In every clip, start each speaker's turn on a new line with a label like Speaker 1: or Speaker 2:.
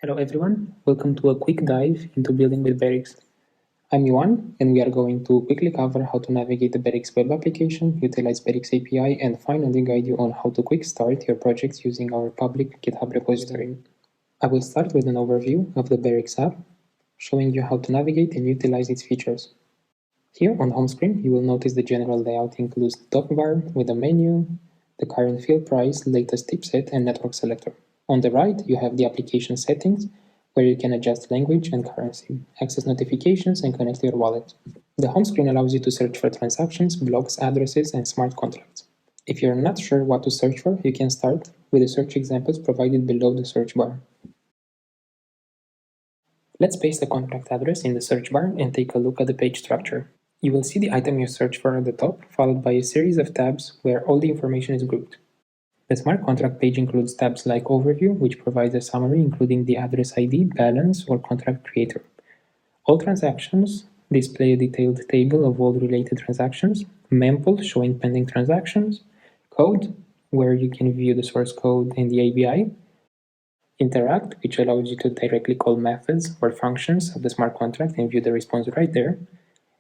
Speaker 1: Hello everyone, welcome to a quick dive into building with Beryx. I'm Yuan, and we are going to quickly cover how to navigate the Beryx web application, utilize Beryx API, and finally guide you on how to quick start your projects using our public GitHub repository. I will start with an overview of the Beryx app, showing you how to navigate and utilize its features. Here on the home screen, you will notice the general layout includes the top bar with a menu, the current field price, latest tip set, and network selector. On the right, you have the application settings, where you can adjust language and currency, access notifications, and connect to your wallet. The home screen allows you to search for transactions, blocks, addresses, and smart contracts. If you're not sure what to search for, you can start with the search examples provided below the search bar. Let's paste the contract address in the search bar and take a look at the page structure. You will see the item you search for at the top, followed by a series of tabs where all the information is grouped. The smart contract page includes tabs like Overview, which provides a summary including the address ID, balance, or contract creator. All transactions display a detailed table of all related transactions, mempool showing pending transactions, code, where you can view the source code and the ABI, interact, which allows you to directly call methods or functions of the smart contract and view the response right there,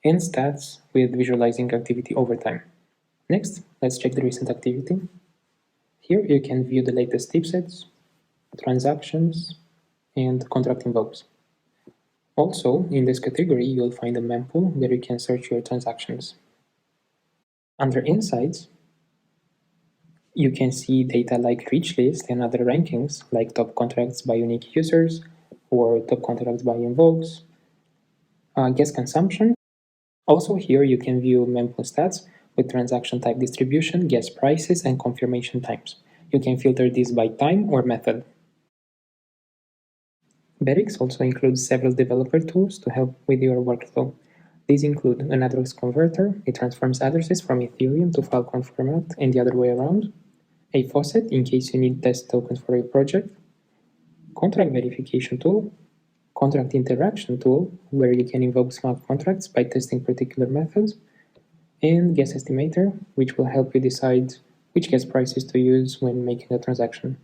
Speaker 1: and stats with visualizing activity over time. Next, let's check the recent activity. Here you can view the latest tip sets, transactions, and contract invokes. Also, in this category, you'll find a mempool where you can search your transactions. Under Insights, you can see data like reach list and other rankings like top contracts by unique users or top contracts by invokes, guest consumption. Also here you can view mempool stats with transaction type distribution, guest prices, and confirmation times. You can filter this by time or method. Beryx also includes several developer tools to help with your workflow. These include an address converter, it transforms addresses from Ethereum to Filecoin format and the other way around, a faucet in case you need test tokens for your project, contract verification tool, contract interaction tool, where you can invoke smart contracts by testing particular methods, and guest estimator, which will help you decide which gas prices to use when making a transaction.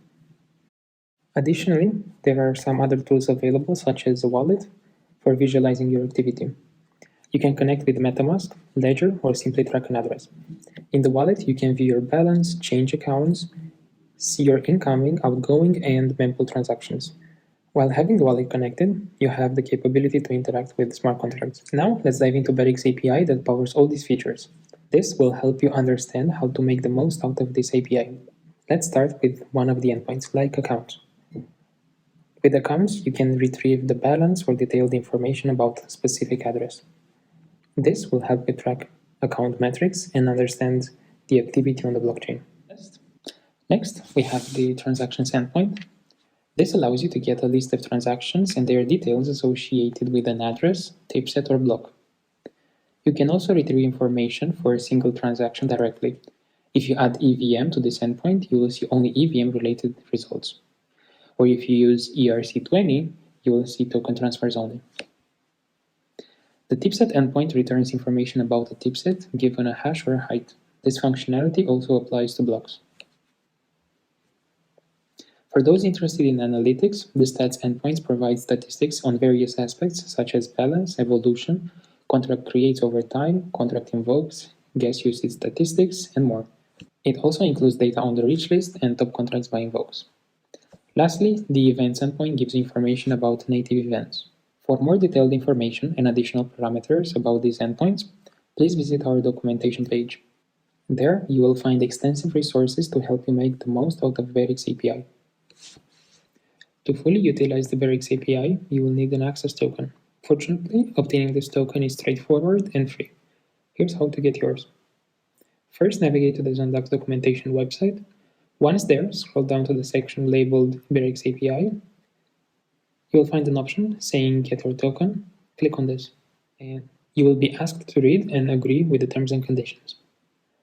Speaker 1: Additionally, there are some other tools available, such as a wallet, for visualizing your activity. You can connect with MetaMask, Ledger, or simply track an address. In the wallet, you can view your balance, change accounts, see your incoming, outgoing, and mempool transactions. While having the wallet connected, you have the capability to interact with smart contracts. Now, let's dive into Beryx API that powers all these features. This will help you understand how to make the most out of this API. Let's start with one of the endpoints, like accounts. With accounts, you can retrieve the balance or detailed information about a specific address. This will help you track account metrics and understand the activity on the blockchain. Next, we have the transactions endpoint. This allows you to get a list of transactions and their details associated with an address, tip set, or block. You can also retrieve information for a single transaction directly. If you add EVM to this endpoint, you will see only EVM-related results. Or if you use ERC20, you will see token transfers only. The tipset endpoint returns information about a tipset given a hash or a height. This functionality also applies to blocks. For those interested in analytics, the stats endpoints provide statistics on various aspects such as balance, evolution, contract creates over time, contract invokes, gas usage statistics, and more. It also includes data on the reach list and top contracts by invokes. Lastly, the events endpoint gives information about native events. For more detailed information and additional parameters about these endpoints, please visit our documentation page. There, you will find extensive resources to help you make the most out of Beryx API. To fully utilize the Beryx API, you will need an access token. Fortunately, obtaining this token is straightforward and free. Here's how to get yours. First, navigate to the Zondax documentation website. Once there, scroll down to the section labeled Beryx API. You will find an option saying Get Your Token. Click on this, and you will be asked to read and agree with the terms and conditions.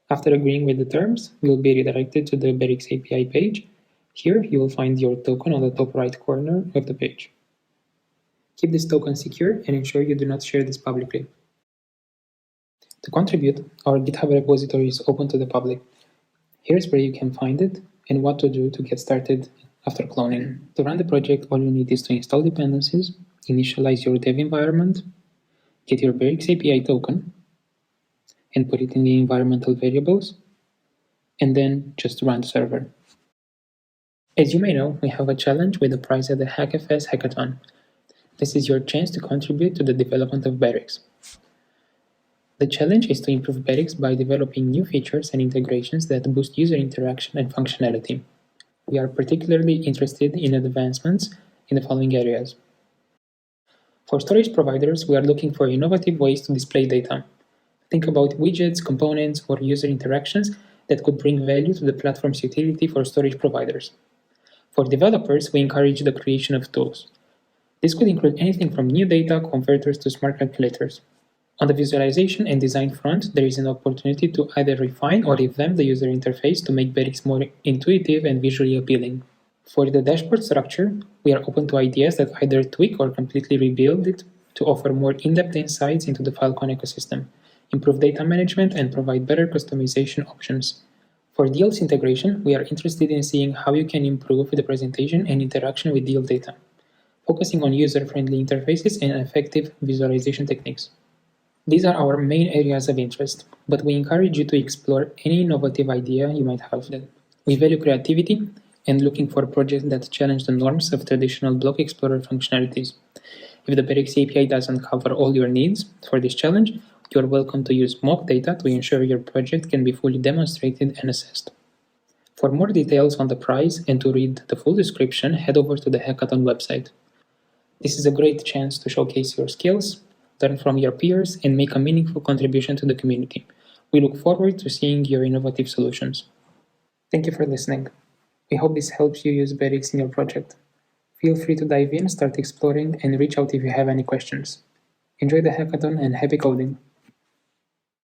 Speaker 1: After agreeing with the terms, you will be redirected to the Beryx API page. Here, you will find your token on the top right corner of the page. Keep this token secure and ensure you do not share this publicly. To contribute, our GitHub repository is open to the public. Here's where you can find it and what to do to get started After cloning, to run the project, all you need is to install dependencies, initialize your dev environment, get your Beryx API token, and put it in the environmental variables, and then just run the server. As you may know, we have a challenge with the prize at the HackFS hackathon. This is your chance to contribute to the development of Beryx. The challenge is to improve Beryx by developing new features and integrations that boost user interaction and functionality. We are particularly interested in advancements in the following areas. For storage providers, we are looking for innovative ways to display data. Think about widgets, components, or user interactions that could bring value to the platform's utility for storage providers. For developers, we encourage the creation of tools. This could include anything from new data converters to smart calculators. On the visualization and design front, there is an opportunity to either refine or revamp the user interface to make Beryx more intuitive and visually appealing. For the dashboard structure, we are open to ideas that either tweak or completely rebuild it to offer more in-depth insights into the Filecoin ecosystem, improve data management, and provide better customization options. For deals integration, we are interested in seeing how you can improve the presentation and interaction with deal data, focusing on user-friendly interfaces and effective visualization techniques. These are our main areas of interest, but we encourage you to explore any innovative idea you might have. We value creativity and looking for projects that challenge the norms of traditional block explorer functionalities. If the Beryx API doesn't cover all your needs for this challenge, you are welcome to use mock data to ensure your project can be fully demonstrated and assessed. For more details on the prize and to read the full description, head over to the hackathon website. This is a great chance to showcase your skills, learn from your peers, and make a meaningful contribution to the community. We look forward to seeing your innovative solutions. Thank you for listening. We hope this helps you use Beryx in your project. Feel free to dive in, start exploring, and reach out if you have any questions. Enjoy the hackathon and happy coding!